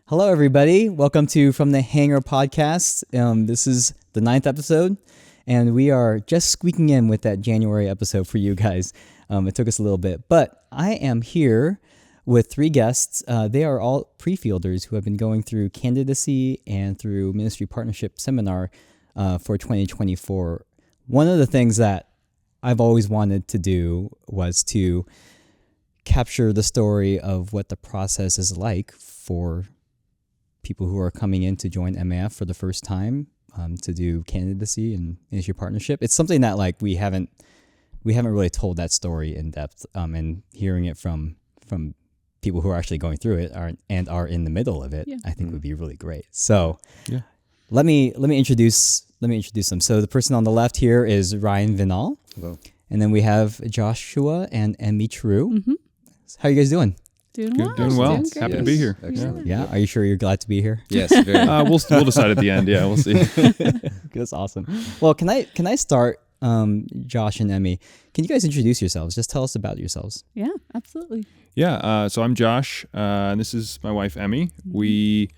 Hello, everybody. Welcome to From the Hangar podcast. This is the 9th episode, and we are just squeaking in with that January episode for you guys. It took us a little bit, but I am here with 3 guests. They are all pre-fielders who have been going through Candidacy and through Ministry Partnership Seminar for 2024. One of the things that I've always wanted to do was to capture the story of what the process is like for people who are coming in to join MAF for the first time, to do Candidacy and Ministry Partnership. It's something that we haven't really told that story in depth, and hearing it from people who are actually going through it are in the middle of it, I think would be really great. So let me introduce them. So the person on the left here is Ryan Vinall. Hello. And then we have Joshua and Emi True. Mm-hmm. How are you guys doing? Doing well. Doing Happy to be here. Yeah. Are you sure you're glad to be here? Yes. Very. We'll decide at the end. Yeah, we'll see. That's awesome. Well, can I start, Josh and Emi? Can you guys introduce yourselves? Just tell us about yourselves. Yeah, absolutely. Yeah. So I'm Josh, and this is my wife Emi. We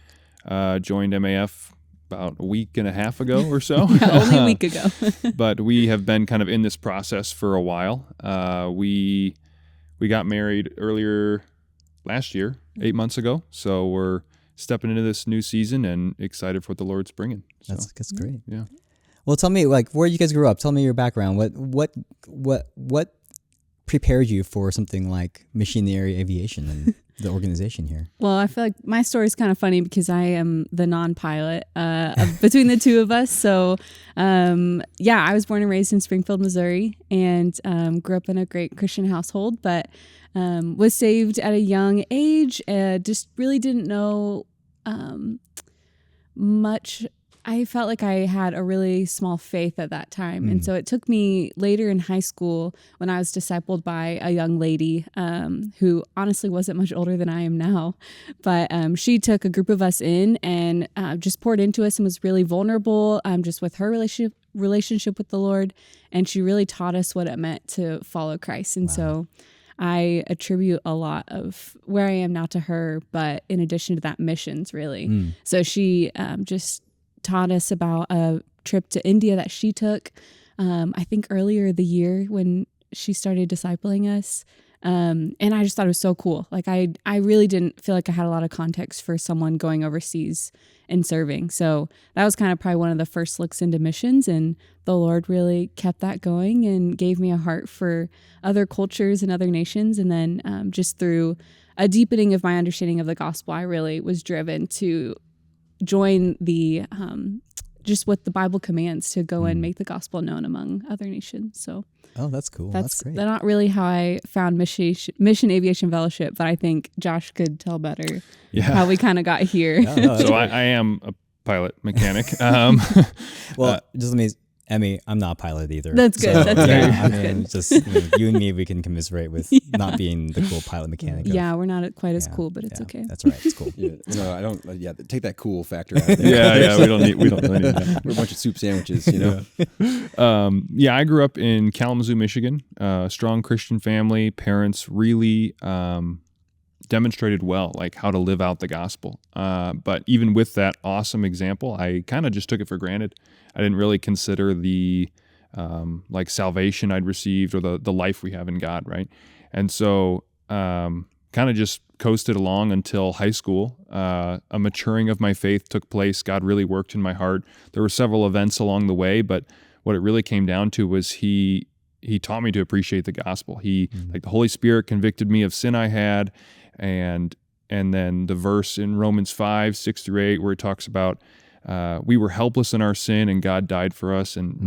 joined MAF about a week and a half ago or so. Only a week ago. But we have been kind of in this process for a while. We got married earlier last year, 8 months ago. So we're stepping into this new season and excited for what the Lord's bringing. So, that's great. Yeah. Well, tell me where you guys grew up. Tell me your background. What prepared you for something like missionary aviation and the organization here? Well, I feel like my story is kind of funny because I am the non-pilot between the two of us. So, I was born and raised in Springfield, Missouri, and grew up in a great Christian household, but was saved at a young age. Just really didn't know much. I felt like I had a really small faith at that time. And so it took me later in high school when I was discipled by a young lady who honestly wasn't much older than I am now. But she took a group of us in and just poured into us and was really vulnerable just with her relationship with the Lord. And she really taught us what it meant to follow Christ. And so I attribute a lot of where I am now to her, but in addition to that, missions really. So she just taught us about a trip to India that she took, I think earlier the year when she started discipling us. And I just thought it was so cool. Like I really didn't feel like I had a lot of context for someone going overseas and serving. So that was kind of probably one of the first looks into missions, and the Lord really kept that going and gave me a heart for other cultures and other nations. And then just through a deepening of my understanding of the gospel, I really was driven to join the just what the Bible commands to go and make the gospel known among other nations. So that's cool. That's great. That's not really how I found Mission Aviation Fellowship, but I think Josh could tell better how we kind of got here. So I am a pilot mechanic. Just let me, Emi, I'm not a pilot either. That's good. So, that's good. I mean, just you and me, we can commiserate with not being the cool pilot mechanic. We're not quite as cool, but it's okay. That's right. It's cool. No, I don't. Take that cool factor out of there. Yeah. We don't really need that. We're a bunch of soup sandwiches, you know. I grew up in Kalamazoo, Michigan. Strong Christian family. Parents really demonstrated well, like how to live out the gospel. But even with that awesome example, I kind of just took it for granted. I didn't really consider the salvation I'd received or the life we have in God, right? And so kind of just coasted along until high school. A maturing of my faith took place. God really worked in my heart. There were several events along the way, but what it really came down to was he taught me to appreciate the gospel. Like the Holy Spirit convicted me of sin I had, and then the verse in Romans 5:6-8 where it talks about we were helpless in our sin and God died for us. And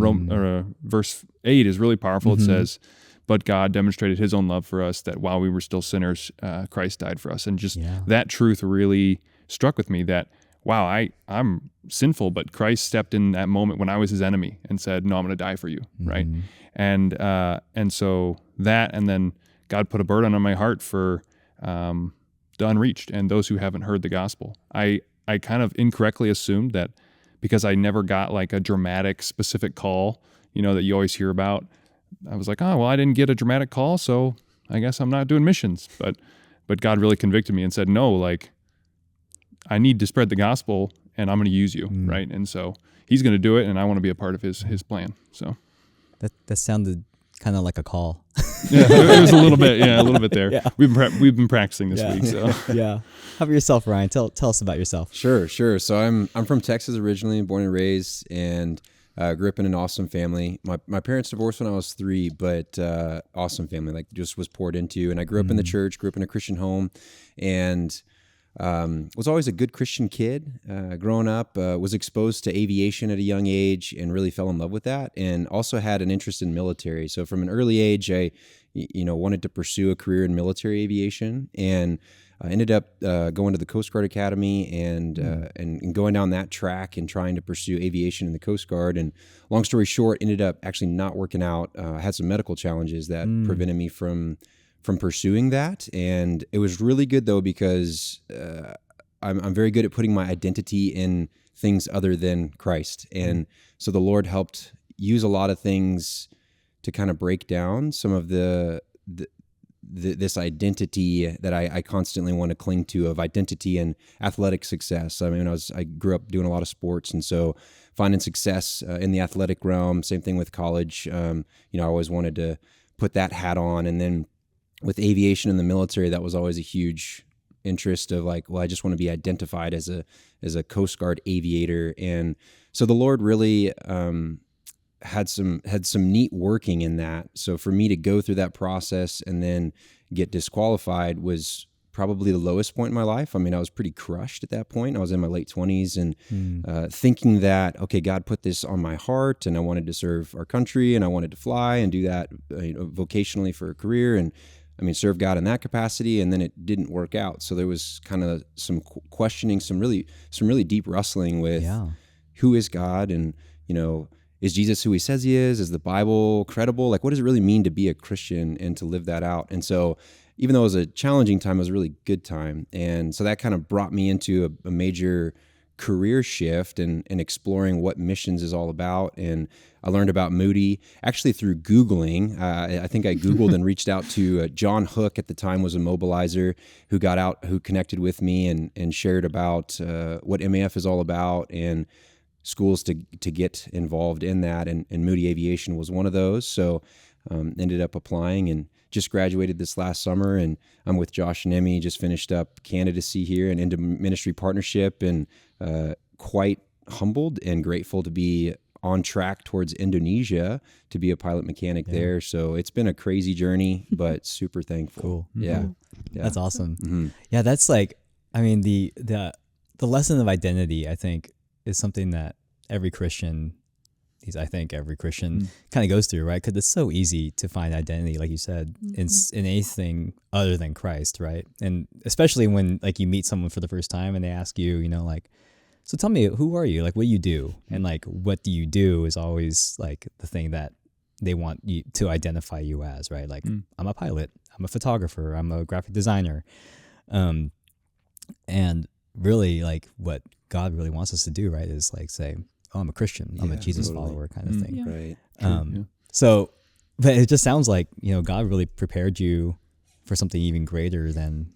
verse 8 is really powerful. It says, but God demonstrated his own love for us, that while we were still sinners, Christ died for us. And just that truth really struck with me that, wow, I'm sinful, but Christ stepped in that moment when I was his enemy and said, no, I'm going to die for you, right? And so that, and then God put a burden on my heart for the unreached and those who haven't heard the gospel. I kind of incorrectly assumed that because I never got like a dramatic specific call, that you always hear about, I was like, oh, well, I didn't get a dramatic call, so I guess I'm not doing missions. But God really convicted me and said, no, like I need to spread the gospel, and I'm going to use you, right? And so he's going to do it, and I want to be a part of his plan. So That sounded kind of like a call. yeah, it was a little bit there. Yeah. We've been practicing this week. So Yeah. How about yourself, Ryan? Tell us about yourself. Sure. So I'm from Texas originally, born and raised, and grew up in an awesome family. My parents divorced when I was 3, but awesome family, like just was poured into. And I grew up in the church, grew up in a Christian home, and was always a good Christian kid. Growing up, was exposed to aviation at a young age and really fell in love with that, and also had an interest in military. So from an early age, I wanted to pursue a career in military aviation, and I ended up going to the Coast Guard Academy and going down that track and trying to pursue aviation in the Coast Guard. And long story short, ended up actually not working out. I had some medical challenges that prevented me from pursuing that. And it was really good though, because I'm very good at putting my identity in things other than Christ. And so the Lord helped use a lot of things to kind of break down some of this identity that I constantly want to cling to, of identity and athletic success. I mean, I grew up doing a lot of sports, and so finding success in the athletic realm. Same thing with college. I always wanted to put that hat on, and then with aviation in the military, that was always a huge interest of like, well, I just want to be identified as a Coast Guard aviator. And so the Lord really had some neat working in that. So for me to go through that process and then get disqualified was probably the lowest point in my life. I mean, I was pretty crushed at that point. I was in my late 20s and thinking that, okay, God put this on my heart, and I wanted to serve our country, and I wanted to fly and do that vocationally for a career, and serve God in that capacity. And then it didn't work out. So there was kind of some questioning, some really deep wrestling with who is God, and is Jesus who he says he is? Is the Bible credible? Like, what does it really mean to be a Christian and to live that out? And so even though it was a challenging time, it was a really good time. And so that kind of brought me into a major career shift and exploring what missions is all about. And I learned about Moody actually through Googling. I think I Googled and reached out to John Hook, at the time was a mobilizer, who connected with me and shared about what MAF is all about and schools to get involved in that. And Moody Aviation was one of those. So ended up applying and just graduated this last summer. And I'm with Josh and Emi, just finished up Candidacy here and into ministry partnership, and quite humbled and grateful to be on track towards Indonesia to be a pilot mechanic there. So it's been a crazy journey, but super thankful. Cool. Yeah. That's awesome. Yeah, that's like, the lesson of identity, I think, is something that every Christian kind of goes through, right? Because it's so easy to find identity, like you said, in anything other than Christ, right? And especially when like you meet someone for the first time and they ask you, like, so tell me, who are you? Like, what do you do? And like, what do you do is always like the thing that they want you to identify you as, right? Like, I'm a pilot, I'm a photographer, I'm a graphic designer. And really like what God really wants us to do, right, is like say, oh, I'm a Christian, I'm a Jesus follower kind of thing. Right. So, but it just sounds like, God really prepared you for something even greater than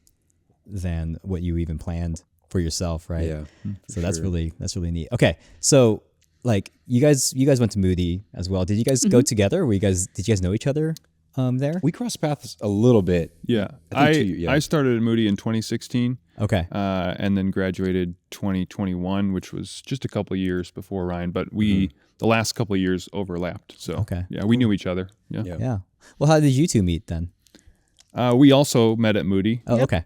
what you even planned for yourself, right? Yeah. So that's really neat. Okay. So like you guys went to Moody as well. Did you guys go together? Did you guys know each other there? We crossed paths a little bit. Yeah. I started at Moody in 2016. Okay. And then graduated 2021, which was just a couple of years before Ryan, but the last couple of years overlapped. So we knew each other. Yeah. Well, how did you two meet then? We also met at Moody. Oh, okay.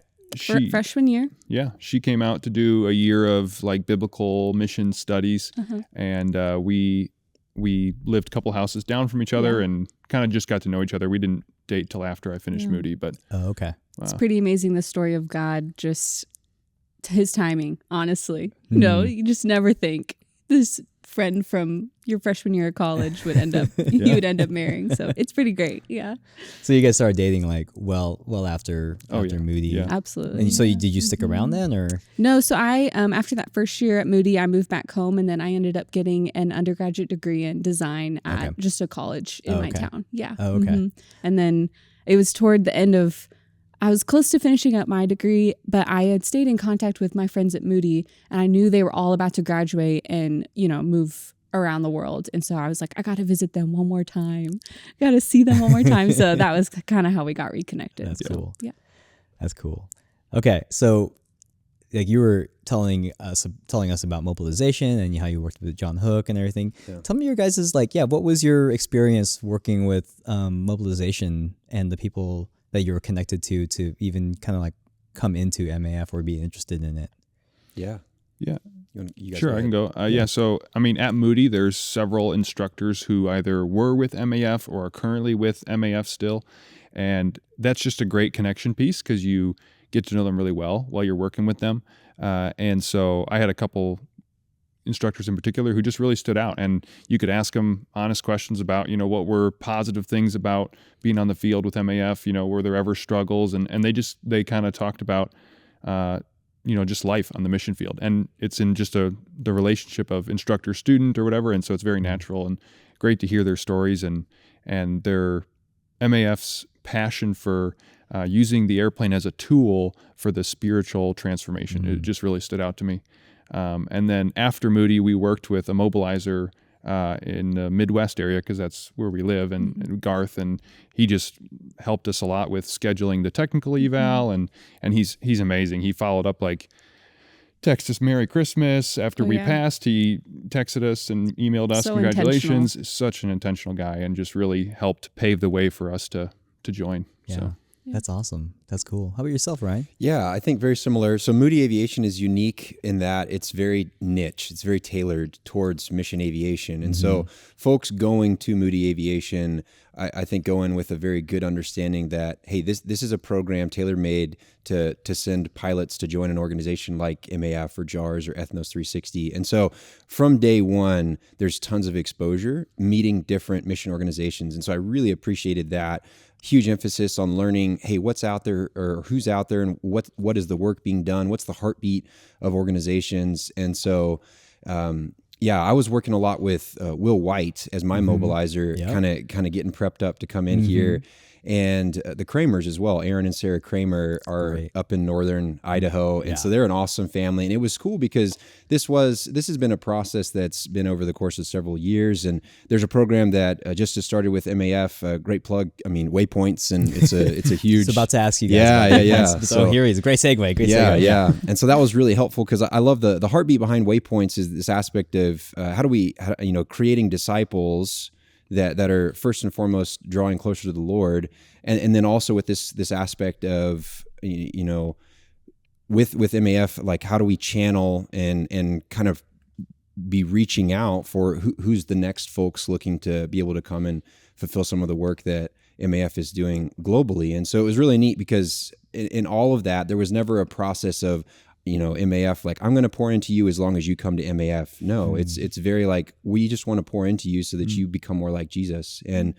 Freshman year. Yeah. She came out to do a year of like biblical mission studies, and we lived a couple houses down from each other and kind of just got to know each other. We didn't date till after I finished Moody, but okay. It's pretty amazing, the story of God, just his timing, honestly. You just never think this friend from your freshman year of college would end up you would end up marrying. So it's pretty great. Yeah. So you guys started dating like well after Moody. Yeah. Absolutely. And so did you stick around then, or? No, so I after that first year at Moody, I moved back home, and then I ended up getting an undergraduate degree in design at just a college in my town. Yeah. Oh, okay. And then it was toward the end of I was close to finishing up my degree, but I had stayed in contact with my friends at Moody, and I knew they were all about to graduate and, move around the world. And so I was like, I got to visit them one more time. Got to see them one more time. So that was kind of how we got reconnected. That's cool. Yeah. That's cool. Okay. So like you were telling us about mobilization and how you worked with John Hook and everything. Yeah. Tell me your guys' what was your experience working with mobilization and the people that you were connected to even kind of like come into MAF or be interested in it? Yeah. Yeah. You guys sure, I can go. Yeah. So, at Moody, there's several instructors who either were with MAF or are currently with MAF still. And that's just a great connection piece because you get to know them really well while you're working with them. And so I had a couple instructors in particular who just really stood out, and you could ask them honest questions about, what were positive things about being on the field with MAF, were there ever struggles? And they kind of talked about, just life on the mission field. And it's in just the relationship of instructor-student or whatever. And so it's very natural and great to hear their stories and their MAF's passion for using the airplane as a tool for the spiritual transformation. It just really stood out to me. And then after Moody, we worked with a mobilizer in the Midwest area because that's where we live, and Garth, and he just helped us a lot with scheduling the technical eval, and he's amazing. He followed up text us Merry Christmas after we passed. He texted us and emailed us congratulations. Such an intentional guy, and just really helped pave the way for us to join. Yeah. So. That's awesome. That's cool. How about yourself, Ryan? Yeah, I think very similar. So Moody Aviation is unique in that it's very niche. It's very tailored towards mission aviation. And so folks going to Moody Aviation, I think go in with a very good understanding that, hey, this is a program tailor-made to send pilots to join an organization like MAF or JARS or Ethnos 360. And so from day one, there's tons of exposure, meeting different mission organizations. And so I really appreciated that. Huge emphasis on learning, hey, what's out there or who's out there and what is the work being done? What's the heartbeat of organizations? And so, I was working a lot with Will White as my mobilizer, kind of getting prepped up to come in here. And the Kramers as well. Aaron and Sarah Kramer are up in northern Idaho. And so they're an awesome family. And it was cool because this has been a process that's been over the course of several years. And there's a program that just started with MAF, great plug. Waypoints, and it's a huge. I was about to ask you guys. Yeah. So here he is. Great segue. Yeah. And so that was really helpful because I love the heartbeat behind Waypoints is this aspect of how do we creating disciples that are first and foremost drawing closer to the Lord, and then also with this aspect of with MAF, like how do we channel and kind of be reaching out for who's the next folks looking to be able to come and fulfill some of the work that MAF is doing globally. And so it was really neat because in all of that, there was never a process of MAF, like, I'm going to pour into you as long as you come to MAF. No, it's very like, we just want to pour into you so that you become more like Jesus and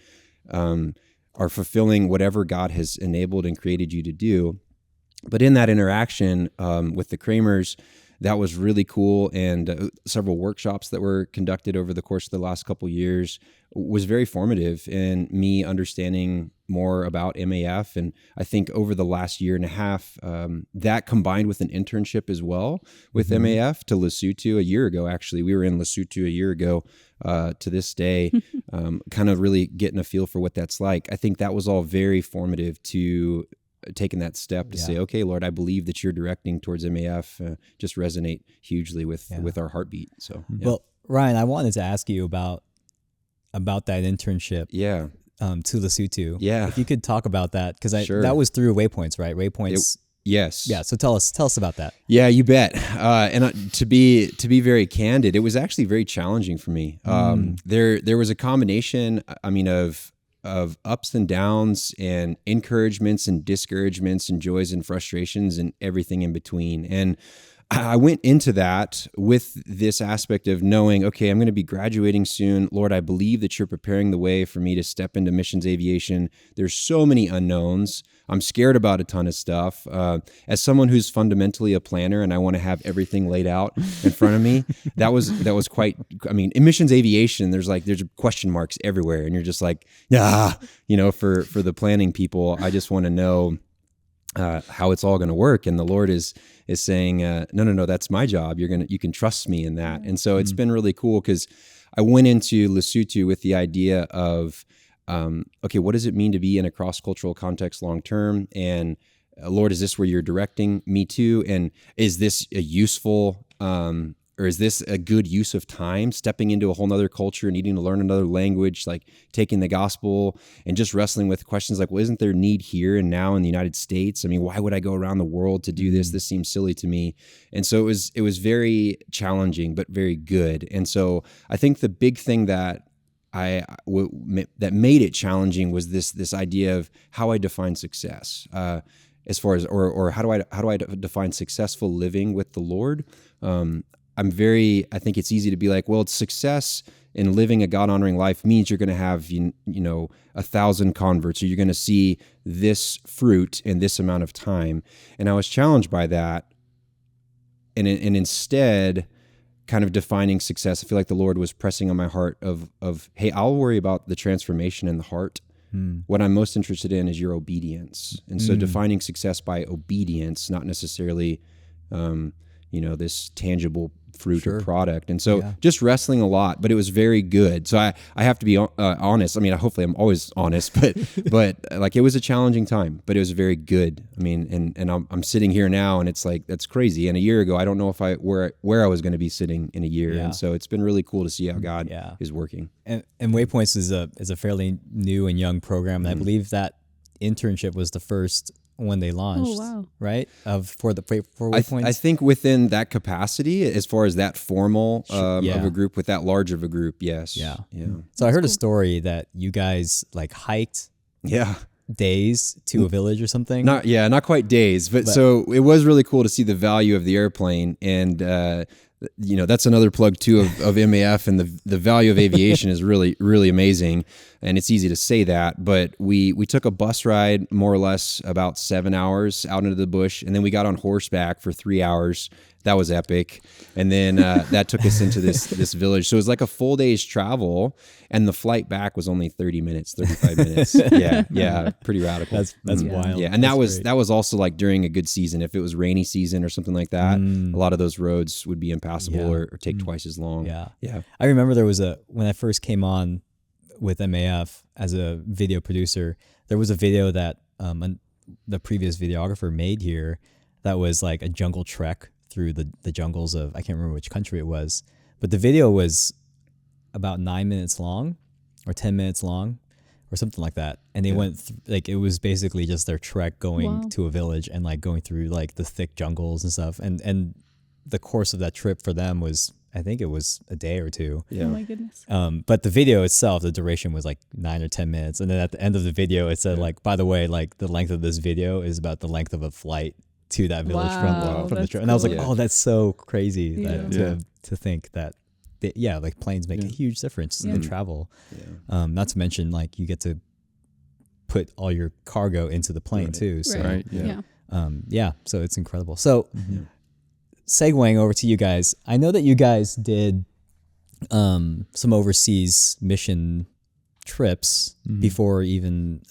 are fulfilling whatever God has enabled and created you to do. But in that interaction with the Kramers, that was really cool. And several workshops that were conducted over the course of the last couple of years was very formative in me understanding more about MAF. And I think over the last year and a half, that combined with an internship as well with MAF to Lesotho a year ago. Actually, we were in Lesotho a year ago to this day, kind of really getting a feel for what that's like. I think that was all very formative to taking that step to say, okay, Lord, I believe that you're directing towards MAF, just resonate hugely with our heartbeat. So, Well, Ryan, I wanted to ask you about that internship. Yeah. To Lesotho. Yeah. If you could talk about that, because Sure. that was through Waypoints, right? Waypoints. Yes. Yeah. So tell us about that. Yeah, you bet. And to be very candid, it was actually very challenging for me. There was a combination, of ups and downs and encouragements and discouragements and joys and frustrations and everything in between. And I went into that with this aspect of knowing, okay, I'm going to be graduating soon. Lord, I believe that you're preparing the way for me to step into missions aviation. There's so many unknowns. I'm scared about a ton of stuff. As someone who's fundamentally a planner and I want to have everything laid out in front of me, that was quite, in missions aviation, there's question marks everywhere. And you're just like, for the planning people, I just want to know how it's all going to work. And the Lord is saying, no, that's my job. You can trust me in that. And so it's been really cool because I went into Lesotho with the idea of, okay, what does it mean to be in a cross-cultural context long-term? And Lord, is this where you're directing me to? And is this a useful, or is this a good use of time, stepping into a whole nother culture, needing to learn another language, like taking the gospel and just wrestling with questions like, well, isn't there need here and now in the United States? I mean, why would I go around the world to do this? This seems silly to me. And so it was very challenging, but very good. And so I think the big thing that that made it challenging was this idea of how I define success, as far as, or how do I define successful living with the Lord? I think it's easy to be like, well, it's success in living a God-honoring life means you're going to have, 1,000 converts, or you're going to see this fruit in this amount of time. And I was challenged by that. And instead kind of defining success, I feel like the Lord was pressing on my heart of, hey, I'll worry about the transformation in the heart. What I'm most interested in is your obedience. And so defining success by obedience, not necessarily, this tangible fruit or product. And so just wrestling a lot, but it was very good. So I have to be honest. I mean, hopefully I'm always honest, but like it was a challenging time, but it was very good. I mean, and I'm sitting here now and it's like, that's crazy. And a year ago, I don't know if where I was going to be sitting in a year. And so it's been really cool to see how God is working. And Waypoints is a fairly new and young program. And I believe that internship was the first when they launched, right? For Waypoints. I think within that capacity, as far as that formal of a group, with that large of a group, yes. Yeah. So I heard a story that you guys like hiked days to a village or something. Not quite days, but so it was really cool to see the value of the airplane. And that's another plug too of MAF, and the value of aviation is really, really amazing. And it's easy to say that, but we took a bus ride more or less about 7 hours out into the bush, and then we got on horseback for 3 hours. That was epic. And then that took us into this village. So it was like a full day's travel, and the flight back was only 35 minutes. Yeah, pretty radical. That's wild. Yeah, and that was also like during a good season. If it was rainy season or something like that, a lot of those roads would be impassable or take twice as long. Yeah. I remember there was when I first came on with MAF as a video producer, there was a video that the previous videographer made here that was like a jungle trek through the jungles of, I can't remember which country it was, but the video was about 9 minutes long or 10 minutes long or something like that. And they went it was basically just their trek going to a village and like going through like the thick jungles and stuff. And the course of that trip for them was, I think it was a day or two. Yeah. Oh my goodness. But the video itself, the duration was like 9 or 10 minutes. And then at the end of the video, it said like, by the way, like the length of this video is about the length of a flight to that village from the trip. And I was like, oh, that's so crazy to think that, like planes make a huge difference in travel. Yeah. Not to mention like you get to put all your cargo into the plane too. So, so it's incredible. So segueing over to you guys, I know that you guys did some overseas mission trips before even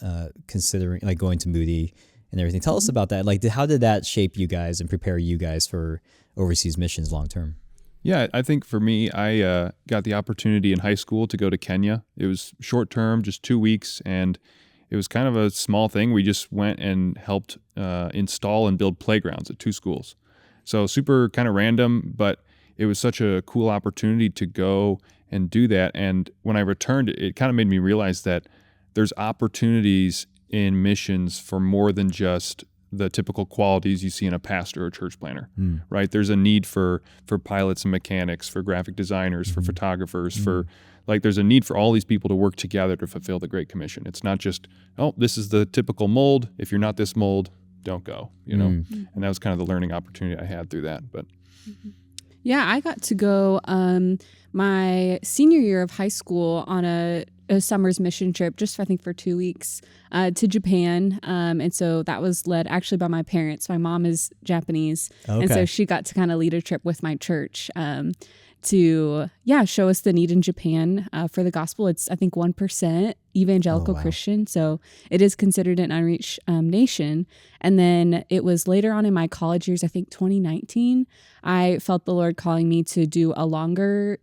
considering like going to Moody and everything. Tell us about that. Like, how did that shape you guys and prepare you guys for overseas missions long term? Yeah, I think for me, I got the opportunity in high school to go to Kenya. It was short term, just 2 weeks, and it was kind of a small thing. We just went and helped install and build playgrounds at 2 schools. So super kind of random, but it was such a cool opportunity to go and do that. And when I returned, it kind of made me realize that there's opportunities in missions for more than just the typical qualities you see in a pastor or church planner, right? There's a need for pilots and mechanics, for graphic designers, for photographers, for like there's a need for all these people to work together to fulfill the Great Commission. It's not just, oh, this is the typical mold. If you're not this mold, don't go, And that was kind of the learning opportunity I had through that. But yeah, I got to go my senior year of high school on a summer's mission trip, just I think for 2 weeks to Japan. And so that was led actually by my parents. My mom is Japanese. Okay. And so she got to kind of lead a trip with my church. to show us the need in Japan for the gospel. It's, I think, 1% evangelical Christian, so it is considered an unreached nation. And then it was later on in my college years, I think 2019, I felt the Lord calling me to do a longer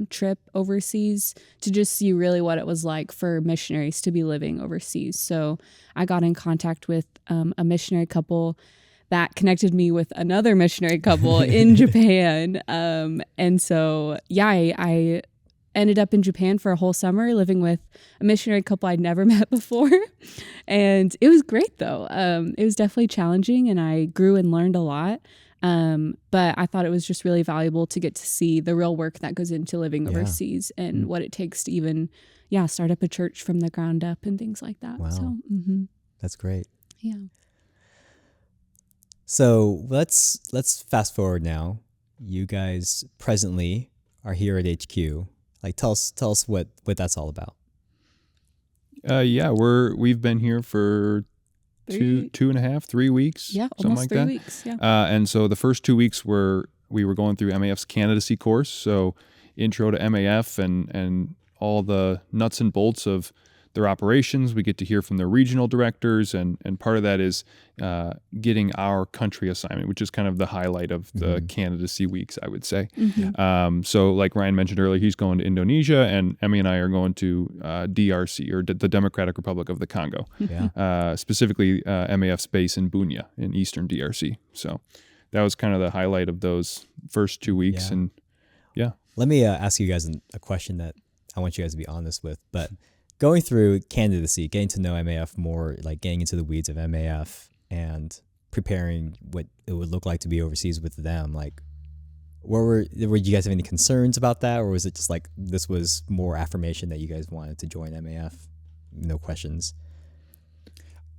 trip overseas to just see really what it was like for missionaries to be living overseas. So I got in contact with a missionary couple that connected me with another missionary couple in Japan. And so, I ended up in Japan for a whole summer living with a missionary couple I'd never met before. And it was great, though. It was definitely challenging, and I grew and learned a lot. But I thought it was just really valuable to get to see the real work that goes into living overseas and what it takes to even, start up a church from the ground up and things like that. Wow. So, That's great. Yeah. So let's fast forward now. You guys presently are here at HQ. Like, tell us what that's all about. We've been here for 2.5-3 weeks. Yeah, something almost like 3 that. weeks. Yeah. And so the first 2 weeks we were going through MAF's Candidacy course. So intro to MAF and all the nuts and bolts of their operations. We get to hear from their regional directors, and part of that is getting our country assignment, which is kind of the highlight of the candidacy weeks, I would say. So like Ryan mentioned earlier, he's going to Indonesia, and Emi and I are going to DRC, or the Democratic Republic of the Congo, specifically MAF's base in Bunia in eastern DRC. So that was kind of the highlight of those first 2 weeks. And let me ask you guys a question that I want you guys to be honest with, but going through candidacy, getting to know MAF more, like getting into the weeds of MAF and preparing what it would look like to be overseas with them, like, were you guys have any concerns about that, or was it just like this was more affirmation that you guys wanted to join MAF? No questions.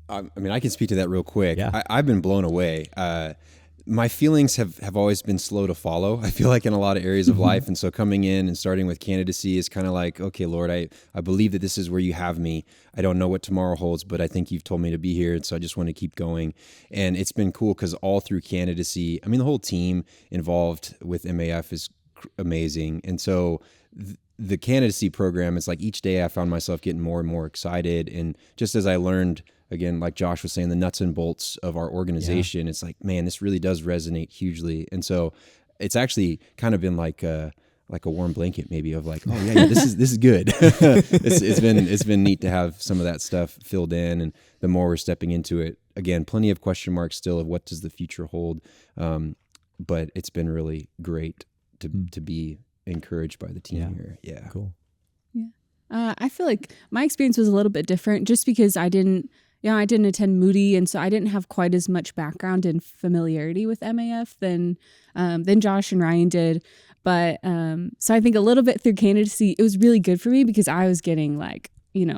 I mean, I can speak to that real quick. Yeah. I've been blown away. My feelings have always been slow to follow, I feel like, in a lot of areas of life. And so coming in and starting with candidacy is kind of like, okay, Lord, I believe that this is where you have me. I don't know what tomorrow holds, but I think you've told me to be here. And so I just want to keep going. And it's been cool because all through candidacy, I mean, the whole team involved with MAF is amazing. And so the candidacy program is like each day I found myself getting more and more excited. And just as I learned, again, like Josh was saying, the nuts and bolts of our organization, it's like, man, this really does resonate hugely. And so it's actually kind of been like a warm blanket maybe of like, oh yeah, this is good. It's been neat to have some of that stuff filled in. And the more we're stepping into it, again, plenty of question marks still of what does the future hold. But it's been really great to be encouraged by the team here. Yeah. Cool. Yeah. I feel like my experience was a little bit different just because I didn't attend Moody, and so I didn't have quite as much background and familiarity with MAF than Josh and Ryan did. But so I think a little bit through candidacy, it was really good for me because I was getting like,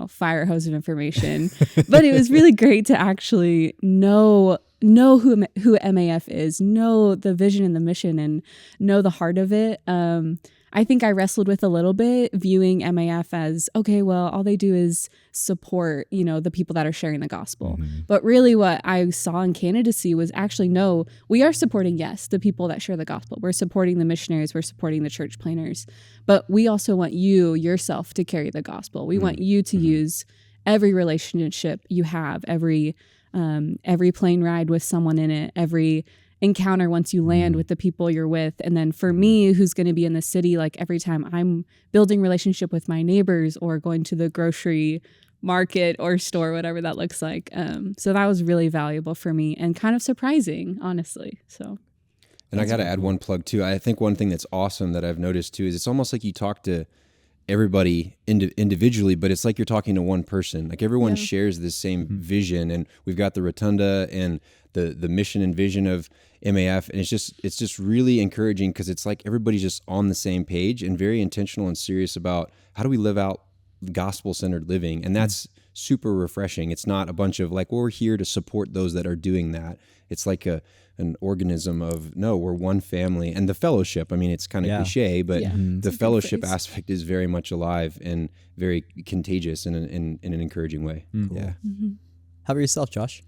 fire hose of information. But it was really great to actually know who MAF is, know the vision and the mission, and know the heart of it. I think I wrestled with a little bit viewing MAF as, okay, well, all they do is support, the people that are sharing the gospel. But really what I saw in candidacy was actually, no, we are supporting, yes, the people that share the gospel. We're supporting the missionaries. We're supporting the church planners. But we also want you yourself to carry the gospel. We want you to use every relationship you have, every plane ride with someone in it, every encounter once you land with the people you're with. And then for me, who's going to be in the city, like every time I'm building relationship with my neighbors or going to the grocery market or store, whatever that looks like. So that was really valuable for me and kind of surprising, honestly. So. And I got to add one plug too. I think one thing that's awesome that I've noticed too is it's almost like you talk to everybody individually, but it's like you're talking to one person. Like everyone shares the same vision, and we've got the rotunda and the mission and vision of MAF, and it's just really encouraging because it's like everybody's just on the same page and very intentional and serious about how do we live out gospel-centered living, and that's super refreshing. It's not a bunch of like, well, we're here to support those that are doing that. It's like an organism of, no, we're one family. And the fellowship, I mean, it's kind of cliche, but the fellowship aspect is very much alive and very contagious in an encouraging way. Cool. Yeah. How about yourself, Josh?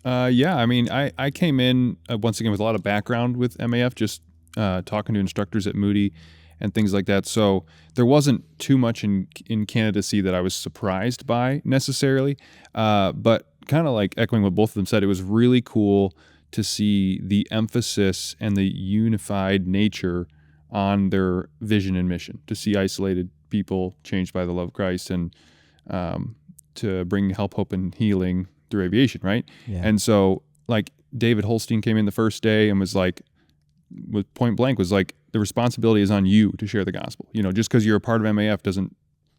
I mean, I came in once again with a lot of background with MAF, just talking to instructors at Moody and things like that. So there wasn't too much in candidacy that I was surprised by necessarily. But kind of like echoing what both of them said, it was really cool to see the emphasis and the unified nature on their vision and mission, to see isolated people changed by the love of Christ, and to bring help, hope, and healing through aviation, right? Yeah. And so, like, David Holstein came in the first day and was like, with point blank, was like, the responsibility is on you to share the gospel. You know, just because you're a part of MAF doesn't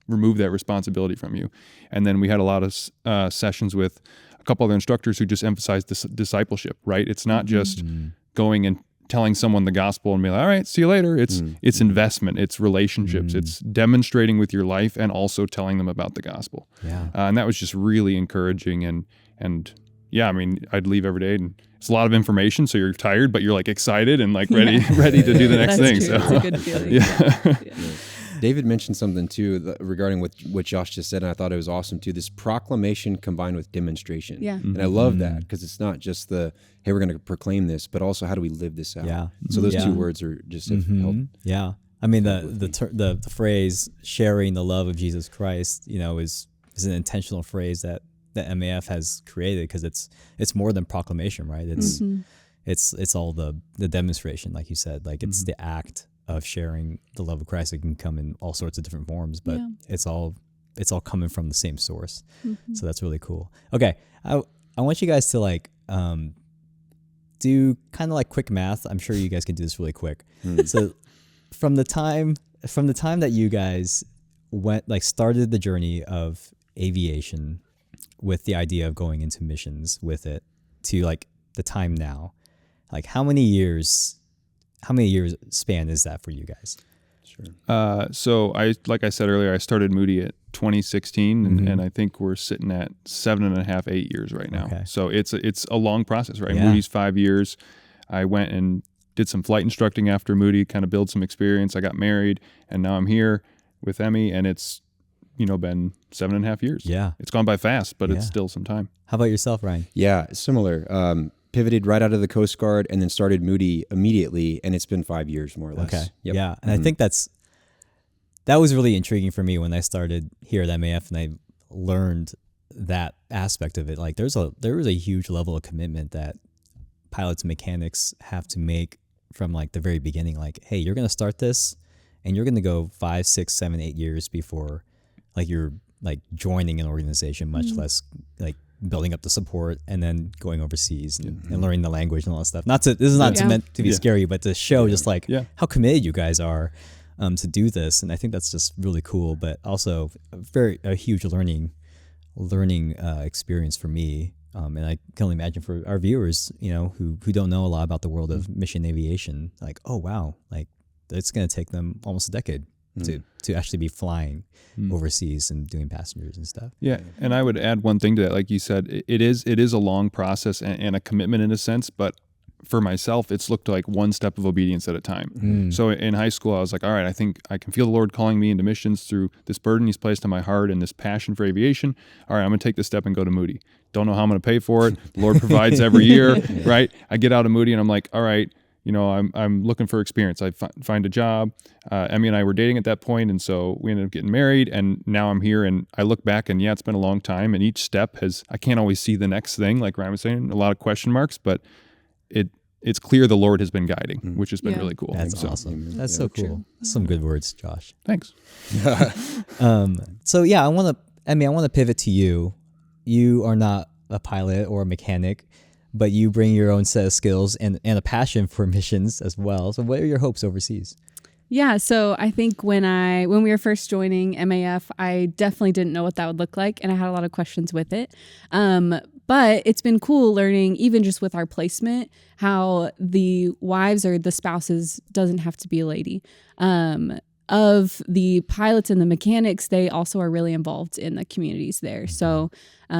remove that responsibility from you. And then we had a lot of sessions with a couple other instructors who just emphasized this discipleship, right? It's not just going and telling someone the gospel and be like, all right, see you later. It's investment, it's relationships, it's demonstrating with your life and also telling them about the gospel. Yeah. And that was just really encouraging. And yeah, I mean, I'd leave every day and it's a lot of information, so you're tired, but you're like excited and like ready to do the next That's thing. true. So It's a good feeling. yeah. David mentioned something too regarding what Josh just said, and I thought it was awesome too. This proclamation combined with demonstration. Yeah. And I love that because it's not just the, hey, we're going to proclaim this, but also how do we live this out? Yeah. So those Yeah. two words are just have helped. Yeah. I mean, the phrase sharing the love of Jesus Christ, you know, is an intentional phrase that MAF has created, because it's more than proclamation, right? It's all the demonstration, like you said, like it's the act of sharing the love of Christ. It can come in all sorts of different forms, but it's all coming from the same source. So that's really cool. Okay, I want you guys to like do kind of like quick math. I'm sure you guys can do this really quick. So from the time that you guys started the journey of aviation with the idea of going into missions with it to like the time now, like how many years span is that for you guys? Sure. So like I said earlier, I started Moody at 2016, and I think we're sitting at 7.5, 8 years right now. Okay. So it's a long process, right? Yeah. Moody's 5 years. I went and did some flight instructing after Moody, kind of build some experience. I got married, and now I'm here with Emi, and it's been 7.5 years. Yeah. It's gone by fast, but it's still some time. How about yourself, Ryan? Yeah, similar. Pivoted right out of the Coast Guard and then started Moody immediately, and it's been 5 years more or less. Okay. Yep. Yeah. And I think that was really intriguing for me when I started here at MAF and I learned that aspect of it. Like there was a huge level of commitment that pilots and mechanics have to make from like the very beginning. Like, hey, you're going to start this and you're going to go 5, 6, 7, 8 years before like you're like joining an organization, much less like building up the support and then going overseas and learning the language and all that stuff. This is not meant to be scary, but to show just like how committed you guys are to do this. And I think that's just really cool, but also a huge learning experience for me. And I can only imagine for our viewers, who don't know a lot about the world of mission aviation, like, oh wow, like it's going to take them almost a decade to actually be flying overseas and doing passengers and stuff. Yeah, and I would add one thing to that. Like you said, it is a long process and a commitment in a sense, but for myself, it's looked like one step of obedience at a time. So in high school, I was like, all right, I think I can feel the Lord calling me into missions through this burden He's placed on my heart and this passion for aviation. All right, I'm going to take this step and go to Moody. Don't know how I'm going to pay for it. The Lord provides every year, right? I get out of Moody and I'm like, all right, I'm looking for experience. I find a job. Emi and I were dating at that point, and so we ended up getting married, and now I'm here, and I look back, and it's been a long time, and each step I can't always see the next thing, like Ryan was saying, a lot of question marks, but it's clear the Lord has been guiding, which has been really cool. That's awesome. That's so cool. True. That's some good words, Josh. Thanks. So yeah, I want to pivot to you. You are not a pilot or a mechanic, but you bring your own set of skills and a passion for missions as well. So what are your hopes overseas? Yeah, so I think when we were first joining MAF, I definitely didn't know what that would look like, and I had a lot of questions with it. But it's been cool learning, even just with our placement, how the wives or the spouses doesn't have to be a lady. Of the pilots and the mechanics, they also are really involved in the communities there. So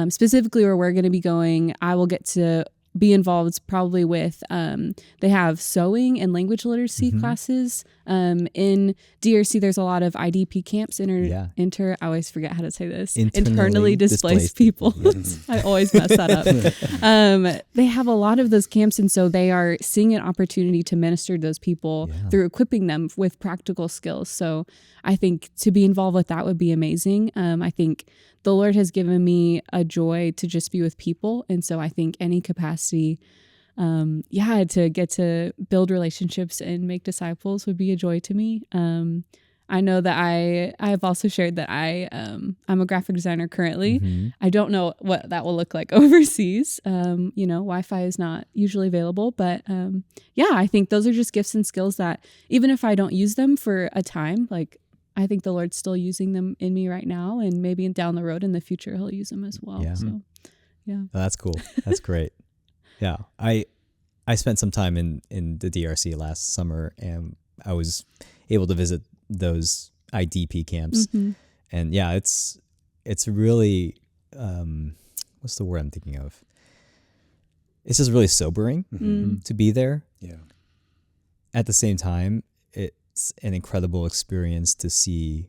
specifically where we're going to be going, I will get to be involved probably with, they have sewing and language literacy classes In DRC, there's a lot of IDP camps. I always forget how to say this. Internally displaced people. Yes. I always mess that up. They have a lot of those camps, and so they are seeing an opportunity to minister to those people through equipping them with practical skills. So I think to be involved with that would be amazing. I think the Lord has given me a joy to just be with people, and so I think any capacity to get to build relationships and make disciples would be a joy to me. I know that I have also shared that I'm a graphic designer currently. Mm-hmm. I don't know what that will look like overseas. Wi-Fi is not usually available, but I think those are just gifts and skills that even if I don't use them for a time, like I think the Lord's still using them in me right now, and maybe down the road in the future He'll use them as well. Yeah. So, Oh, that's cool. That's great. Yeah, I spent some time in the DRC last summer, and I was able to visit those IDP camps, and it's really what's the word I'm thinking of? It's just really sobering to be there. Yeah. At the same time, it's an incredible experience to see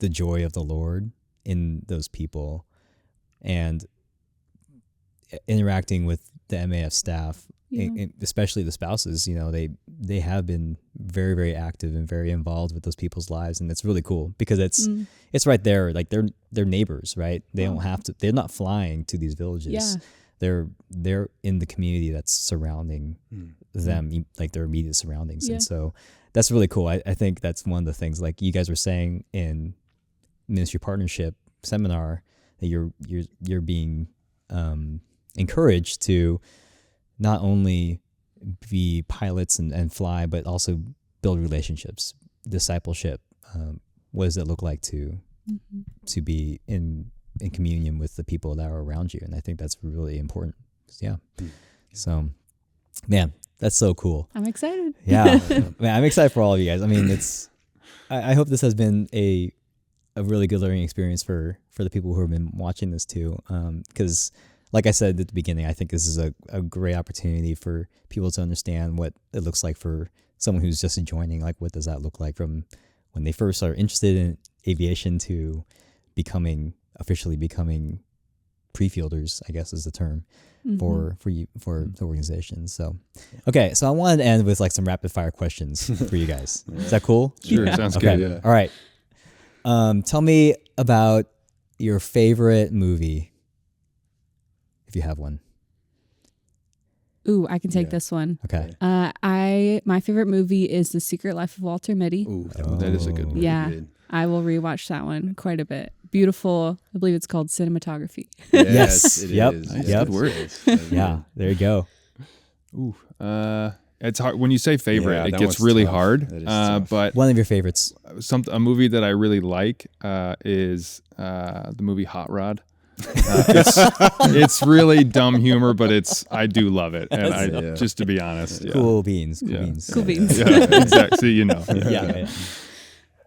the joy of the Lord in those people, and interacting with the MAF staff. And especially the spouses, they have been very, very active and very involved with those people's lives, and it's really cool because it's right there, like they're neighbors, right? They don't have to. They're not flying to these villages. Yeah. They're in the community that's surrounding them, like their immediate surroundings, and so that's really cool. I think that's one of the things, like you guys were saying in ministry partnership seminar, that you're being encouraged to not only be pilots and fly, but also build relationships, discipleship. What does it look like to be in communion with the people that are around you? And I think that's really important. Yeah. So, man, that's so cool. I'm excited. Yeah. Man, I'm excited for all of you guys. I mean, I hope this has been a really good learning experience for the people who have been watching this too. Because like I said at the beginning, I think this is a great opportunity for people to understand what it looks like for someone who's just joining. Like, what does that look like from when they first are interested in aviation to officially becoming pre-fielders, I guess is the term for the organization. So, okay. So I wanted to end with like some rapid fire questions for you guys. Is that cool? Sure. Yeah. Sounds good. Yeah. All right. Tell me about your favorite movie, if you have one. Ooh, I can take this one. Okay. My favorite movie is The Secret Life of Walter Mitty. Ooh, that is a good one. Yeah. I will rewatch that one quite a bit. Beautiful. I believe it's called cinematography. Yes. It yep. is. Yep. Good word. Yeah. There you go. Ooh. It's hard when you say favorite. It gets really hard. But one of your favorites. A movie that I really like is the movie Hot Rod. It's really dumb humor, but I do love it, and just to be honest, cool beans. Yeah, exactly. You know.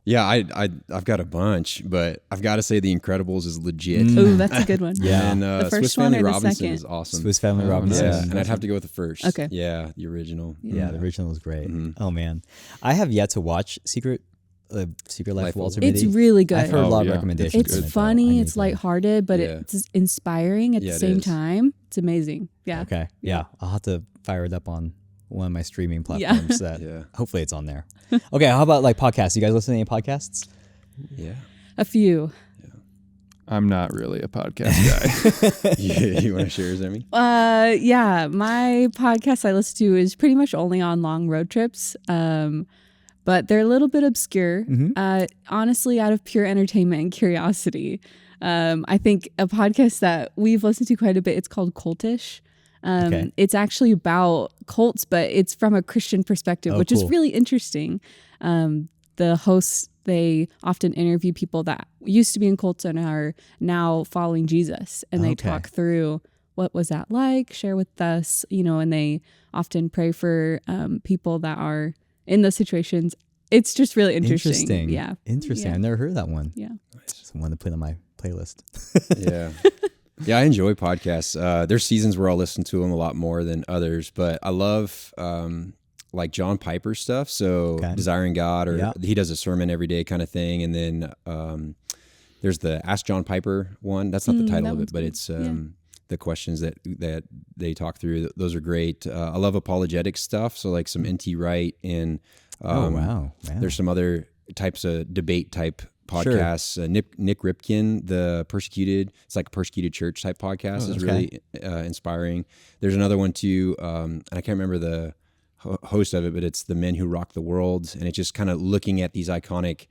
Yeah, I've got a bunch, but I've got to say The Incredibles is legit. Ooh, that's a good one. Yeah, and the first Swiss Family one or the Robinson second? is awesome. Swiss Family Robinson. Yeah, and I'd have to go with the first. Okay. Yeah, the original. Yeah, the original was great. Oh man, I have yet to watch Secret Life of Walter Mitty. It's really good. I've heard a lot of recommendations. It's funny. It's lighthearted, but it's inspiring at the same time. It's amazing. Yeah. Okay. Yeah, I'll have to fire it up on one of my streaming platforms. Hopefully it's on there. Okay. How about like podcasts? You guys listen to any podcasts? Yeah. A few. Yeah. I'm not really a podcast guy. You want to share yours, Emi? Yeah. My podcast I listen to is pretty much only on long road trips. But they're a little bit obscure, honestly, out of pure entertainment and curiosity. I think a podcast that we've listened to quite a bit, it's called Cultish. It's actually about cults, but it's from a Christian perspective, which is really interesting. The hosts, they often interview people that used to be in cults and are now following Jesus. And they talk through what was that like, share with us, and they often pray for people that are in those situations. It's just really interesting. Yeah. Interesting. Yeah. I've never heard of that one. Yeah. Just one to put on my playlist. Yeah, I enjoy podcasts. There's seasons where I'll listen to them a lot more than others, but I love like John Piper stuff. So Desiring God, or he does a sermon every day kind of thing. And then there's the Ask John Piper one. That's not the title of it, but it's the questions that they talk through. Those are great. I love apologetic stuff. So like some N.T. Wright and there's some other types of debate type podcasts. Sure. Nick Ripken, the Persecuted, it's like a Persecuted Church type podcast is really inspiring. There's another one too, and I can't remember the host of it, but it's The Men Who Rock the World, and it's just kind of looking at these iconic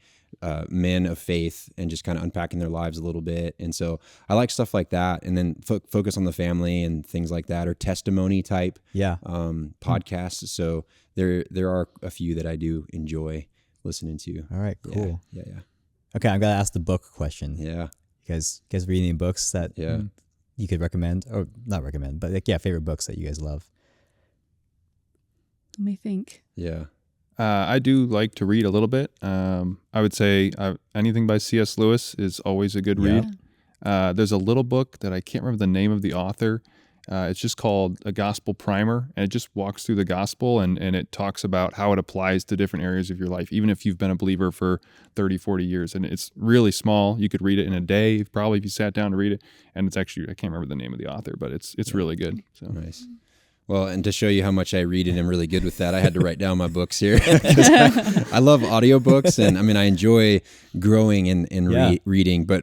men of faith and just kind of unpacking their lives a little bit. And so I like stuff like that, and then focus on the family and things like that, or testimony type podcasts. So there are a few that I do enjoy listening to. All right, cool. Yeah. Okay, I'm gonna ask the book question. Yeah. You guys read any books that you could recommend, or not recommend, but like favorite books that you guys love? Let me think. Yeah. I do like to read a little bit. I would say anything by C.S. Lewis is always a good read. There's a little book that I can't remember the name of the author. It's just called A Gospel Primer, and it just walks through the gospel and it talks about how it applies to different areas of your life, even if you've been a believer for 30, 40 years. And it's really small. You could read it in a day, probably, if you sat down to read it. And it's actually, I can't remember the name of the author, but it's really good. So nice. Well, and to show you how much I read and I'm really good with that, I had to write down my books here. I love audiobooks, and I mean, I enjoy growing and reading. But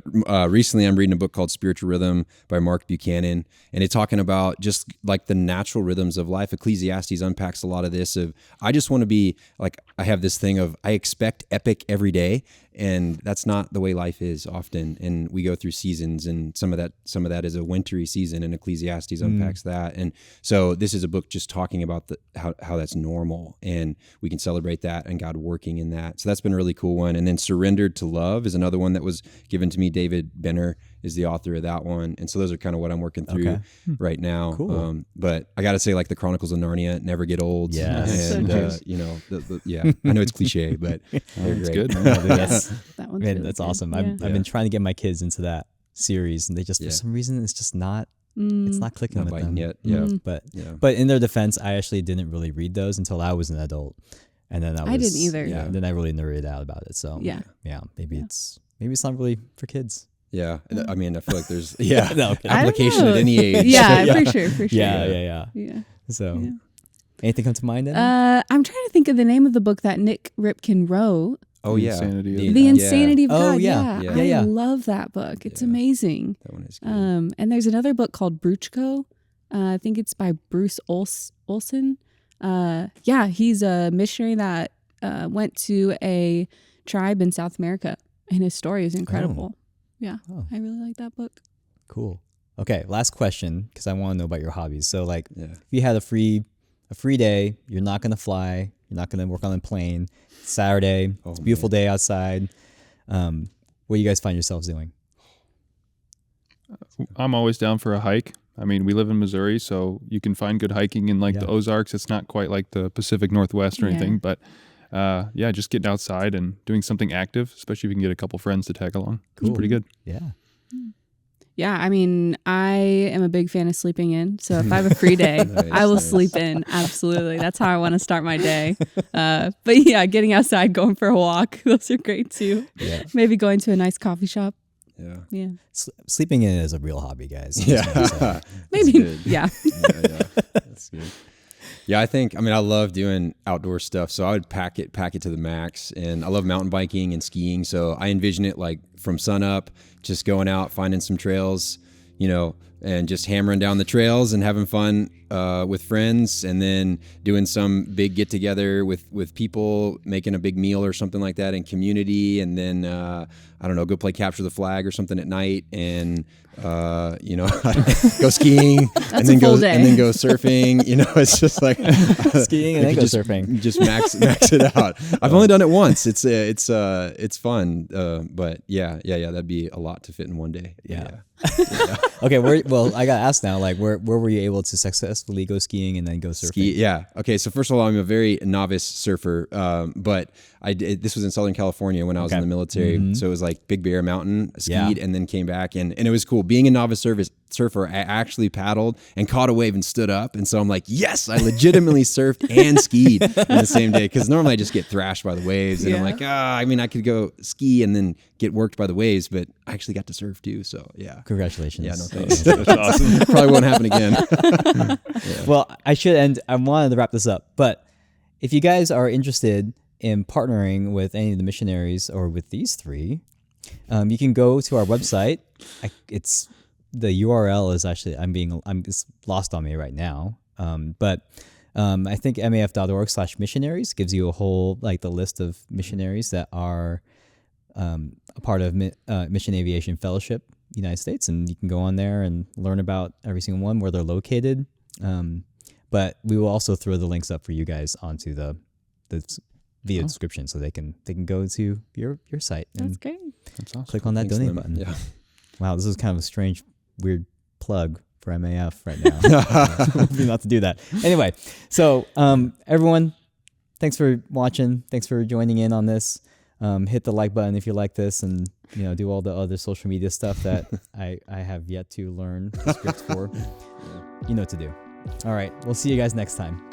recently I'm reading a book called Spiritual Rhythm by Mark Buchanan, and it's talking about just like the natural rhythms of life. Ecclesiastes unpacks a lot of this of, I just want to be like, I have this thing of, I expect epic every day, and that's not the way life is often. And we go through seasons, and some of that is a wintry season, and Ecclesiastes unpacks that. And so this is a book just talking about how that's normal, and we can celebrate that and God working in that. So that's been a really cool one. And then Surrendered to Love is another one that was given to me. David Benner is the author of that one. And so those are kind of what I'm working through right now. Cool. But I got to say, like the Chronicles of Narnia never get old. Yeah. And, I know it's cliche, but they're great. good. Yes. That one's Man, really that's good. awesome. Yeah. I've been trying to get my kids into that series, and they just, for some reason, it's just not, it's not clicking Not with biting them. yet. Yeah. But in their defense, I actually didn't really read those until I was an adult. And then I didn't either. Yeah. Then I really nerded out about it. So maybe it's not really for kids. Yeah. I mean, I feel like there's No, application at any age. Yeah, for sure. Yeah. So anything come to mind then? I'm trying to think of the name of the book that Nick Ripken wrote. Oh yeah, The Insanity of God. Yeah. I love that book. It's amazing. That one is good. And there's another book called Bruchko. I think it's by Bruce Olson. He's a missionary that went to a tribe in South America, and his story is incredible. I really like that book. Cool. Okay, last question, because I want to know about your hobbies. So like, if you had a free day, you're not going to fly, you're not going to work on a plane, it's Saturday, it's a beautiful day outside, what do you guys find yourselves doing? I'm always down for a hike. I mean, we live in Missouri, so you can find good hiking in like the Ozarks. It's not quite like the Pacific Northwest or anything, but just getting outside and doing something active, especially if you can get a couple friends to tag along. Cool. It's pretty good. Yeah. Yeah, I mean, I am a big fan of sleeping in. So if I have a free day, I will sleep in. Absolutely. That's how I want to start my day. But yeah, getting outside, going for a walk, those are great too. Yeah. Maybe going to a nice coffee shop. Yeah. Sleeping in is a real hobby, guys. Yeah. Maybe. Yeah. That's good. Yeah, I love doing outdoor stuff, so I would pack it to the max. And I love mountain biking and skiing, so I envision it like from sun up, just going out, finding some trails, and just hammering down the trails and having fun with friends, and then doing some big get together with people, making a big meal or something like that in community, and then go play capture the flag or something at night, and go skiing and then go surfing. It's just like skiing and then go surfing. Just max it out. I've only done it once. It's fun, but yeah, that'd be a lot to fit in one day. Yeah. Okay, I got asked now, like where were you able to successfully go skiing and then go surfing? Okay, so first of all, I'm a very novice surfer, but this was in Southern California when I was in the military, so it was like Big Bear Mountain, skied and then came back, and it was cool. Being a novice surfer. I actually paddled and caught a wave and stood up. And so I'm like, yes, I legitimately surfed and skied in the same day. Because normally I just get thrashed by the waves. And I'm like, I mean, I could go ski and then get worked by the waves, but I actually got to surf too. So yeah. Congratulations. Yeah, no thanks. That's awesome. Probably won't happen again. Well, I should end. I wanted to wrap this up, but if you guys are interested in partnering with any of the missionaries or with these three, you can go to our website. It's the URL is actually it's lost on me right now. But I think maf.org/missionaries gives you a whole the list of missionaries that are a part of Mission Aviation Fellowship United States, and you can go on there and learn about every single one, where they're located. But we will also throw the links up for you guys onto the via description, so they can go to your site and That's great. That's awesome. click on that Thanks, donate Lem. button. Yeah. Wow, this is kind of a strange, weird plug for MAF right now. Hopefully not to do that. Anyway, so everyone, thanks for watching. Thanks for joining in on this. Hit the like button if you like this, and do all the other social media stuff that I have yet to learn the scripts for. You know what to do. All right, we'll see you guys next time.